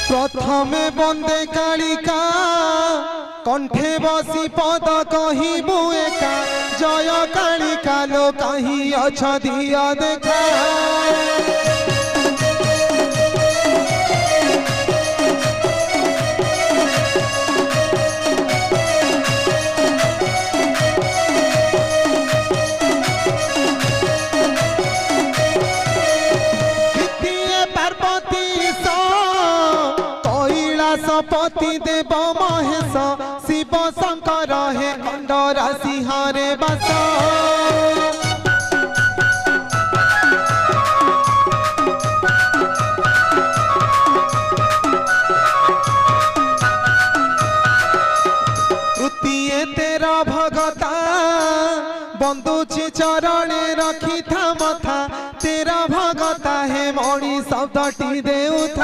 प्रथमे बंदे कालिका कंठे बसी पद कहबू एका जय कालिका लो कहीं अछ दिया देखा पति देव महेश शिव शंकर हे खंडर सिंहरे बस तृतीय तेरा भगता बंदुची चरणे रखी था मथा तेरा भगता हे मणि शब्दटी देउथा।